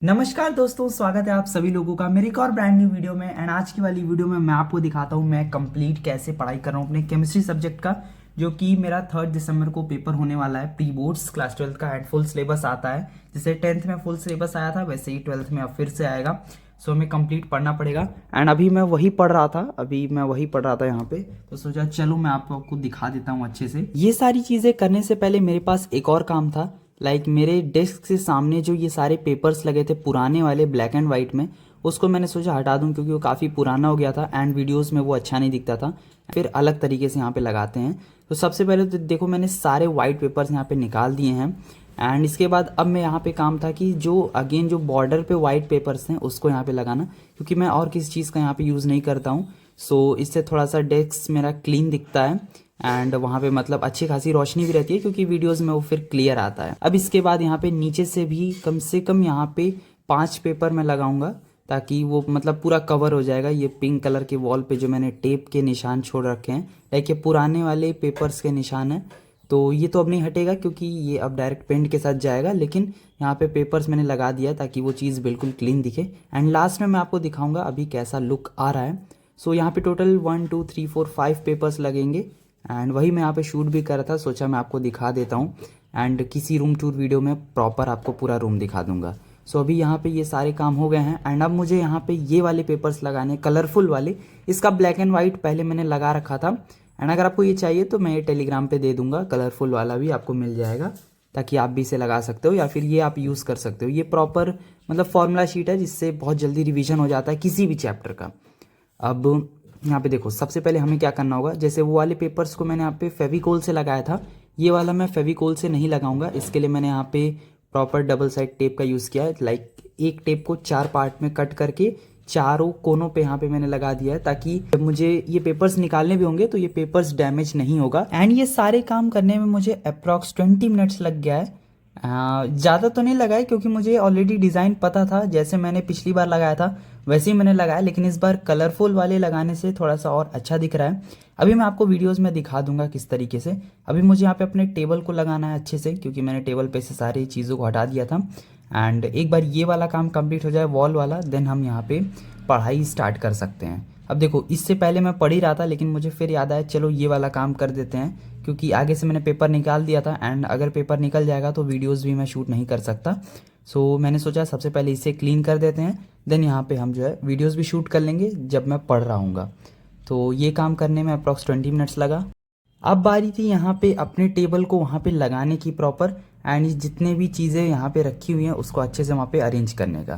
नमस्कार दोस्तों, स्वागत है आप सभी लोगों का मेरी एक और ब्रांड न्यू वीडियो में। एंड आज की वाली वीडियो में मैं आपको दिखाता हूँ मैं कंप्लीट कैसे पढ़ाई कर रहा हूँ अपने केमिस्ट्री सब्जेक्ट का, जो कि मेरा 3 दिसंबर को पेपर होने वाला है। प्री बोर्ड्स क्लास 12 का एंड फुल सिलेबस आता है। जैसे 10th में फुल सिलेबस आया था वैसे ही 12th में अब फिर से आएगा। सो हमें कंप्लीट पढ़ना पड़ेगा। एंड अभी मैं वही पढ़ रहा था यहाँ पे, तो सोचा चलो मैं आपको दिखा देता हूँ अच्छे से। ये सारी चीज़ें करने से पहले मेरे पास एक और काम था। मेरे डेस्क से सामने जो ये सारे पेपर्स लगे थे पुराने वाले ब्लैक एंड वाइट में, उसको मैंने सोचा हटा दूं क्योंकि वो काफ़ी पुराना हो गया था एंड वीडियोस में वो अच्छा नहीं दिखता था। फिर अलग तरीके से यहाँ पे लगाते हैं। तो सबसे पहले तो देखो मैंने सारे वाइट पेपर्स यहाँ पे निकाल दिए हैं। एंड इसके बाद अब मैं यहाँ पे काम था कि जो बॉर्डर पे वाइट पेपर्स हैं उसको यहाँ पे लगाना, क्योंकि मैं और किसी चीज़ का यहाँ पे यूज़ नहीं करता हूँ। सो इससे थोड़ा सा डेस्क मेरा क्लीन दिखता है एंड वहाँ पे मतलब अच्छी खासी रोशनी भी रहती है, क्योंकि वीडियोस में वो फिर क्लियर आता है। अब इसके बाद यहाँ पे नीचे से भी कम से कम यहाँ पे 5 पेपर मैं लगाऊंगा, ताकि वो मतलब पूरा कवर हो जाएगा। ये पिंक कलर के वॉल पे जो मैंने टेप के निशान छोड़ रखे हैं, ये पुराने वाले पेपर्स के निशान हैं। तो ये तो अब नहीं हटेगा क्योंकि ये अब डायरेक्ट पेंट के साथ जाएगा, लेकिन यहाँ पे पेपर्स मैंने लगा दिया ताकि वो चीज़ बिल्कुल क्लीन दिखे। एंड लास्ट में मैं आपको दिखाऊंगा अभी कैसा लुक आ रहा है। सो यहाँ पे टोटल 1 2 3 4 5 पेपर्स लगेंगे। एंड वही मैं यहाँ पे शूट भी कर रहा था, सोचा मैं आपको दिखा देता हूँ। एंड किसी रूम टूर वीडियो में प्रॉपर आपको पूरा रूम दिखा दूंगा। सो अभी यहाँ पे ये सारे काम हो गए हैं एंड अब मुझे यहाँ पे ये वाले पेपर्स लगाने, कलरफुल वाले। इसका ब्लैक एंड वाइट पहले मैंने लगा रखा था। एंड अगर आपको ये चाहिए तो मैं ये टेलीग्राम पे दे दूंगा, कलरफुल वाला भी आपको मिल जाएगा, ताकि आप भी इसे लगा सकते हो या फिर ये आप यूज़ कर सकते हो। ये प्रॉपर मतलब फॉर्मूला शीट है जिससे बहुत जल्दी रिवीजन हो जाता है किसी भी चैप्टर का। अब यहाँ पे देखो सबसे पहले हमें क्या करना होगा। जैसे वो वाले पेपर्स को मैंने यहाँ पे फेविकोल से लगाया था, ये वाला मैं फेविकोल से नहीं लगाऊंगा। इसके लिए मैंने यहाँ पे प्रॉपर डबल साइड टेप का यूज़ किया है। एक टेप को 4 पार्ट में कट करके चारों कोनों पे यहाँ पे मैंने लगा दिया है, ताकि जब मुझे ये पेपर्स निकालने भी होंगे तो ये पेपर्स डैमेज नहीं होगा। एंड ये सारे काम करने में मुझे अप्रॉक्स 20 मिनट्स लग गया है। ज़्यादा तो नहीं लगाया क्योंकि मुझे ऑलरेडी डिज़ाइन पता था, जैसे मैंने पिछली बार लगाया था वैसे ही मैंने लगाया, लेकिन इस बार कलरफुल वाले लगाने से थोड़ा सा और अच्छा दिख रहा है। अभी मैं आपको वीडियोस में दिखा दूंगा किस तरीके से। अभी मुझे यहाँ पे अपने टेबल को लगाना है अच्छे से, क्योंकि मैंने टेबल पे से सारी चीज़ों को हटा दिया था। एंड एक बार ये वाला काम कंप्लीट हो जाए वॉल वाला, देन हम यहाँ पे पढ़ाई स्टार्ट कर सकते हैं। अब देखो इससे पहले मैं पढ़ ही रहा था, लेकिन मुझे फिर याद आया चलो ये वाला काम कर देते हैं, क्योंकि आगे से मैंने पेपर निकाल दिया था एंड अगर पेपर निकल जाएगा तो वीडियोस भी मैं शूट नहीं कर सकता। सो मैंने सोचा सबसे पहले इसे क्लीन कर देते हैं, देन यहाँ पे हम जो है वीडियोस भी शूट कर लेंगे जब मैं पढ़ रहा हूँगा। तो ये काम करने में अप्रॉक्स 20 मिनट्स लगा। अब बारी थी यहाँ पे अपने टेबल को वहाँ पे लगाने की प्रॉपर। एंड जितने भी चीज़ें यहाँ पे रखी हुई हैं उसको अच्छे से वहाँ पे अरेंज करने का,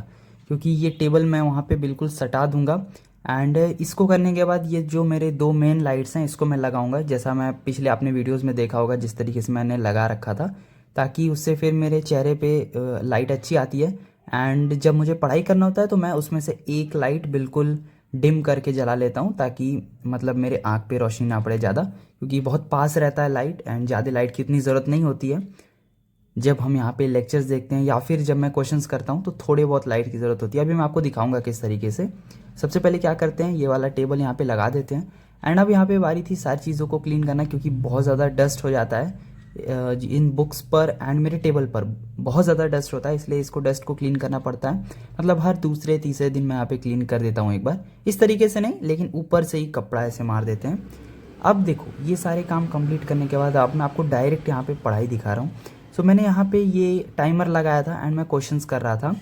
क्योंकि ये टेबल मैं वहाँ पे बिल्कुल सटा दूंगा। एंड इसको करने के बाद ये जो मेरे 2 मेन लाइट्स हैं इसको मैं लगाऊंगा, जैसा मैं पिछले अपने वीडियोस में देखा होगा जिस तरीके से मैंने लगा रखा था, ताकि उससे फिर मेरे चेहरे पे लाइट अच्छी आती है। एंड जब मुझे पढ़ाई करना होता है तो मैं उसमें से एक लाइट बिल्कुल डिम करके जला लेता हूँ, ताकि मतलब मेरे आँख पे रोशनी ना पड़े ज़्यादा, क्योंकि बहुत पास रहता है लाइट एंड ज़्यादा लाइट की इतनी ज़रूरत नहीं होती है। जब हम यहाँ पे लेक्चर्स देखते हैं या फिर जब मैं क्वेश्चंस करता हूँ तो थोड़े बहुत लाइट की ज़रूरत होती है। अभी मैं आपको दिखाऊंगा किस तरीके से। सबसे पहले क्या करते हैं, ये वाला टेबल यहाँ पे लगा देते हैं। एंड अब यहाँ पे बारी थी सारी चीज़ों को क्लीन करना, क्योंकि बहुत ज़्यादा डस्ट हो जाता है इन बुक्स पर एंड मेरे टेबल पर बहुत ज़्यादा डस्ट होता है, इसलिए इसको डस्ट को क्लीन करना पड़ता है। मतलब हर दूसरे तीसरे दिन मैं यहाँ पे क्लीन कर देता हूँ एक बार, इस तरीके से नहीं, लेकिन ऊपर से ही कपड़ा ऐसे मार देते हैं। अब देखो ये सारे काम कंप्लीट करने के बाद अब मैं आपको डायरेक्ट यहाँ पे पढ़ाई दिखा रहा हूँ। सो मैंने यहाँ पे ये टाइमर लगाया था एंड मैं क्वेश्चंस कर रहा था,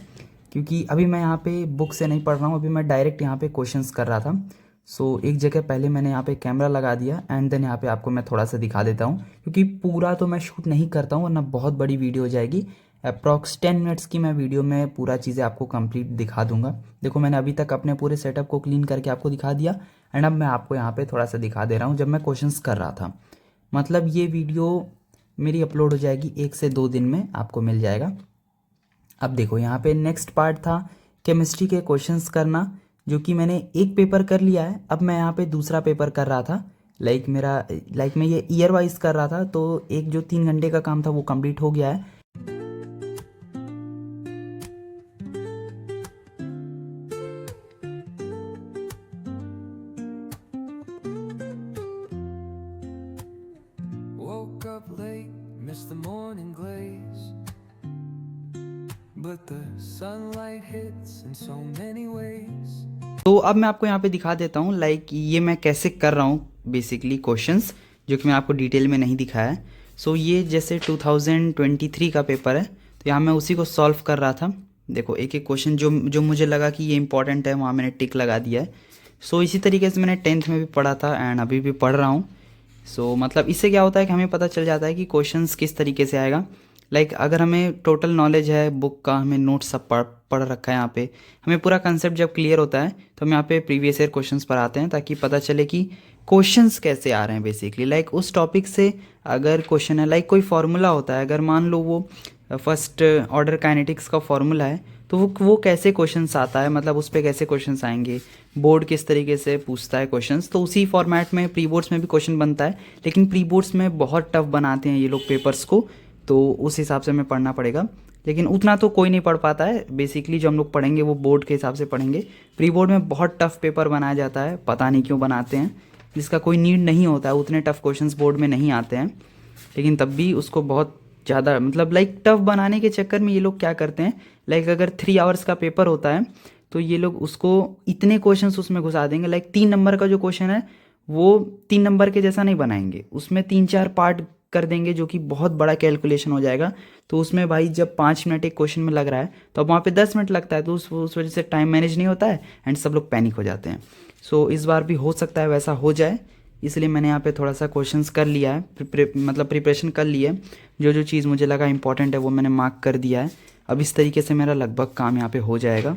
क्योंकि अभी मैं यहाँ पे बुक से नहीं पढ़ रहा हूँ, अभी मैं डायरेक्ट यहाँ पे क्वेश्चंस कर रहा था। सो एक जगह पहले मैंने यहाँ पे कैमरा लगा दिया एंड देन यहाँ पे आपको मैं थोड़ा सा दिखा देता हूँ, क्योंकि पूरा तो मैं शूट नहीं करता हूँ वरना बहुत बड़ी वीडियो हो जाएगी। अप्रॉक्स 10 मिनट्स की मैं वीडियो में पूरा चीज़ें आपको कंप्लीट दिखा दूंगा। देखो मैंने अभी तक अपने पूरे सेटअप को क्लीन करके आपको दिखा दिया एंड अब मैं आपको यहाँ पे थोड़ा सा दिखा दे रहा हूँ जब मैं क्वेश्चंस कर रहा था। मतलब ये वीडियो मेरी अपलोड हो जाएगी 1 से 2 दिन में, आपको मिल जाएगा। अब देखो यहाँ पे नेक्स्ट पार्ट था केमिस्ट्री के क्वेश्चंस करना, जो कि मैंने एक पेपर कर लिया है। अब मैं यहाँ पे दूसरा पेपर कर रहा था। मैं ये ईयर वाइज कर रहा था, तो एक जो 3 घंटे का काम था वो कंप्लीट हो गया है। Woke up late, missed the morning glaze, but the sunlight hits in so many ways. तो अब मैं आपको यहाँ पे दिखा देता हूँ लाइक ये मैं कैसे कर रहा हूँ बेसिकली क्वेश्चंस, जो कि मैं आपको डिटेल में नहीं दिखाया है। सो ये जैसे 2023 का पेपर है, तो यहाँ मैं उसी को सॉल्व कर रहा था। देखो एक एक क्वेश्चन जो मुझे लगा कि ये इंपॉर्टेंट है वहाँ मैंने टिक लगा दिया है। सो इसी तरीके से मैंने 10th में भी पढ़ा था एंड अभी भी पढ़ रहा हूँ। सो मतलब इससे क्या होता है कि हमें पता चल जाता है कि क्वेश्चंस किस तरीके से आएगा। लाइक अगर हमें टोटल नॉलेज है बुक का, हमें नोट्स सब पढ़ रखा है यहाँ पे, हमें पूरा कंसेप्ट जब क्लियर होता है तो हम यहाँ पे प्रीवियस ईयर क्वेश्चंस पर आते हैं ताकि पता चले कि क्वेश्चंस कैसे आ रहे हैं बेसिकली। लाइक उस टॉपिक से अगर क्वेश्चन है, लाइक कोई फार्मूला होता है, अगर मान लो वो फर्स्ट ऑर्डर काइनेटिक्स का फार्मूला है, तो वो कैसे क्वेश्चंस आता है, मतलब उस पर कैसे क्वेश्चंस आएंगे, बोर्ड किस तरीके से पूछता है क्वेश्चंस, तो उसी फॉर्मेट में प्री बोर्ड्स में भी क्वेश्चन बनता है। लेकिन प्री बोर्ड्स में बहुत टफ बनाते हैं ये लोग पेपर्स को, तो उस हिसाब से हमें पढ़ना पड़ेगा। लेकिन उतना तो कोई नहीं पढ़ पाता है बेसिकली, जो हम लोग पढ़ेंगे वो बोर्ड के हिसाब से पढ़ेंगे। प्री बोर्ड में बहुत टफ पेपर बनाया जाता है, पता नहीं क्यों बनाते हैं, जिसका कोई नीड नहीं होता है, उतने टफ क्वेश्चंस बोर्ड में नहीं आते हैं। लेकिन तब भी उसको बहुत ज़्यादा मतलब लाइक टफ बनाने के चक्कर में ये लोग क्या करते हैं, लाइक अगर 3 आवर्स का पेपर होता है तो ये लोग उसको इतने क्वेश्चंस उसमें घुसा देंगे। लाइक 3 नंबर का जो क्वेश्चन है वो 3 नंबर के जैसा नहीं बनाएंगे, उसमें 3-4 पार्ट कर देंगे, जो कि बहुत बड़ा कैलकुलेशन हो जाएगा। तो उसमें भाई जब 5 मिनट एक क्वेश्चन में लग रहा है तो अब वहाँ पे 10 मिनट लगता है, तो उस वजह से टाइम मैनेज नहीं होता है एंड सब लोग पैनिक हो जाते हैं। सो इस बार भी हो सकता है वैसा हो जाए, इसलिए मैंने यहाँ पे थोड़ा सा क्वेश्चंस कर लिया है, मतलब प्रिपरेशन कर ली है। जो चीज़ मुझे लगा इंपॉर्टेंट है वो मैंने मार्क कर दिया है। अब इस तरीके से मेरा लगभग काम यहाँ पे हो जाएगा।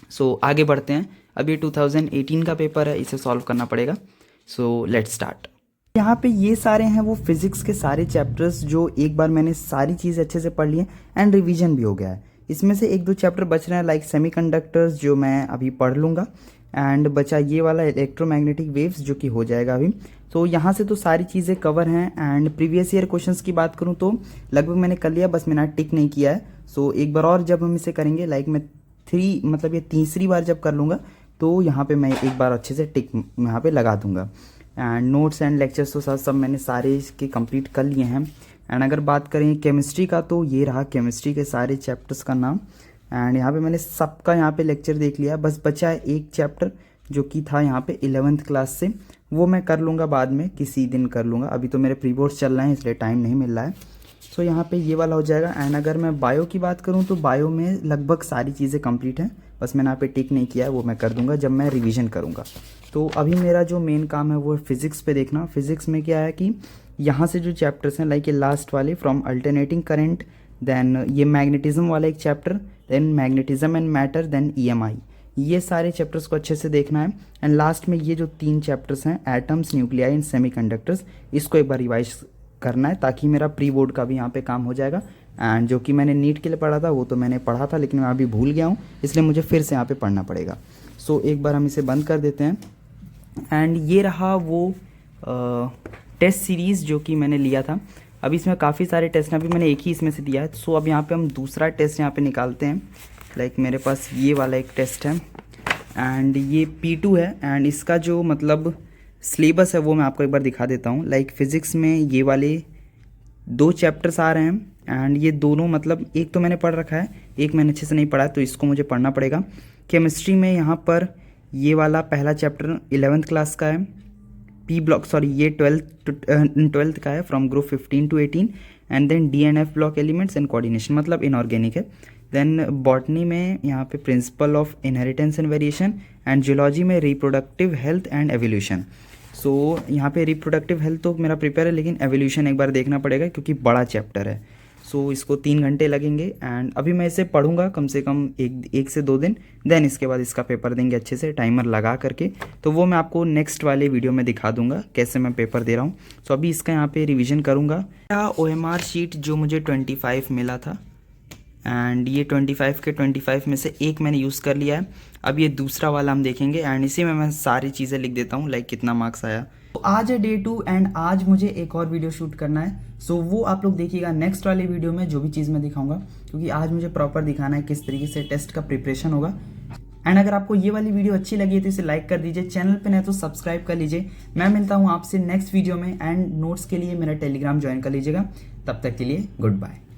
सो आगे बढ़ते हैं। अब ये 2018 का पेपर है, इसे सॉल्व करना पड़ेगा। So let's start. यहाँ पे ये सारे हैं वो फिजिक्स के सारे चैप्टर्स जो एक बार मैंने सारी चीज़ अच्छे से पढ़ ली है एंड रिवीजन भी हो गया है। इसमें से 1-2 चैप्टर बच रहे हैं लाइक सेमीकंडक्टर्स, जो मैं अभी पढ़ लूँगा, एंड बचा ये वाला इलेक्ट्रोमैग्नेटिक वेव्स, जो कि हो जाएगा अभी। तो यहाँ से तो सारी चीज़ें कवर हैं। एंड प्रीवियस ईयर क्वेश्चंस की बात करूँ तो लगभग मैंने कर लिया, बस मैंने टिक नहीं किया है। सो एक बार और जब हम इसे करेंगे, लाइक मैं मतलब ये तीसरी बार जब कर लूँगा, तो यहाँ पे मैं एक बार अच्छे से टिक यहाँ पे लगा दूँगा। एंड नोट्स एंड लेक्चर्स तो सब मैंने सारे इसके कंप्लीट कर लिए हैं। एंड अगर बात करें केमिस्ट्री का, तो ये रहा केमिस्ट्री के सारे चैप्टर्स का नाम। एंड यहाँ पे मैंने सबका यहाँ पे लेक्चर देख लिया, बस बचा है एक चैप्टर जो कि था यहाँ पे 11th क्लास से, वो मैं कर लूँगा बाद में, किसी दिन कर लूँगा। अभी तो मेरे प्री बोर्ड्स चल रहे हैं इसलिए टाइम नहीं मिल रहा है। सो यहाँ पे ये वाला हो जाएगा। एंड अगर मैं बायो की बात करूँ तो बायो में लगभग सारी चीज़ें कंप्लीट हैं, बस मैंने यहाँ पे टिक नहीं किया है, वो मैं कर दूँगा जब मैं रिवीजन करूँगा। तो अभी मेरा जो मेन काम है वो फिज़िक्स पे देखना। फिज़िक्स में क्या है कि यहाँ से जो चैप्टर्स हैं लाइक ये लास्ट वाले फ्रॉम अल्टरनेटिंग करंट, देन ये मैग्नेटिज्म वाला एक chapter, then magnetism and matter, then EMI, ये सारे चैप्टर्स को अच्छे से देखना है। एंड लास्ट में ये जो 3 चैप्टर्स हैं एटम्स, न्यूक्लियाई एंड सेमीकंडक्टर्स, इसको एक बार रिवाइज करना है ताकि मेरा प्री बोर्ड का भी यहाँ पे काम हो जाएगा। एंड जो कि मैंने नीट के लिए पढ़ा था वो तो मैंने पढ़ा था, लेकिन मैं अभी भूल गया हूँ, इसलिए मुझे फिर से यहाँ पे पढ़ना पड़ेगा। सो एक बार हम इसे बंद कर देते हैं। एंड ये रहा वो टेस्ट सीरीज़ जो कि मैंने लिया था। अभी इसमें काफ़ी सारे टेस्ट हैं, अभी मैंने एक ही इसमें से दिया है। सो अब यहाँ पे हम दूसरा टेस्ट यहाँ पे निकालते हैं। लाइक मेरे पास ये वाला एक टेस्ट है एंड ये P2 है। एंड इसका जो मतलब सिलेबस है वो मैं आपको एक बार दिखा देता हूँ। लाइक फिज़िक्स में ये वाले 2 चैप्टर्स आ रहे हैं एंड ये दोनों मतलब एक तो मैंने पढ़ रखा है, एक मैंने अच्छे से नहीं पढ़ा है, तो इसको मुझे पढ़ना पड़ेगा। केमिस्ट्री में यहाँ पर ये वाला पहला चैप्टर 11th क्लास का है, P ब्लॉक, सॉरी ये 12th का है, from group 15 to 18, and then DNF block elements and coordination, मतलब इनऑर्गेनिक है। देन बॉटनी में यहाँ पे principle of inheritance and variation, and geology में reproductive health and evolution. So यहाँ पे रिप्रोडक्टिव हेल्थ तो मेरा प्रिपेयर है, लेकिन एवोल्यूशन एक बार देखना पड़ेगा क्योंकि बड़ा चैप्टर है। सो इसको 3 घंटे लगेंगे एंड अभी मैं इसे पढ़ूंगा कम से कम एक से 2 दिन, देन इसके बाद इसका पेपर देंगे अच्छे से टाइमर लगा करके। तो वो मैं आपको नेक्स्ट वाले वीडियो में दिखा दूंगा कैसे मैं पेपर दे रहा हूँ। सो अभी इसका यहाँ पे रिवीजन करूँगा। OMR शीट जो मुझे 25 मिला था एंड ये 25 के 25 में से एक मैंने यूज़ कर लिया है। अब ये दूसरा वाला हम देखेंगे एंड इसी में मैं सारी चीज़ें लिख देता हूँ लाइक कितना मार्क्स आया। तो आज है डे 2 एंड आज मुझे एक और वीडियो शूट करना है। सो वो आप लोग देखिएगा नेक्स्ट वाले वीडियो में, जो भी चीज़ मैं दिखाऊंगा, क्योंकि आज मुझे प्रॉपर दिखाना है किस तरीके से टेस्ट का प्रिपरेशन होगा। एंड अगर आपको ये वाली वीडियो अच्छी लगी है तो इसे लाइक कर दीजिए, चैनल पे नहीं तो सब्सक्राइब कर लीजिए। मैं मिलता हूँ आपसे नेक्स्ट वीडियो में एंड नोट्स के लिए मेरा टेलीग्राम ज्वाइन कर लीजिएगा। तब तक के लिए गुड बाय।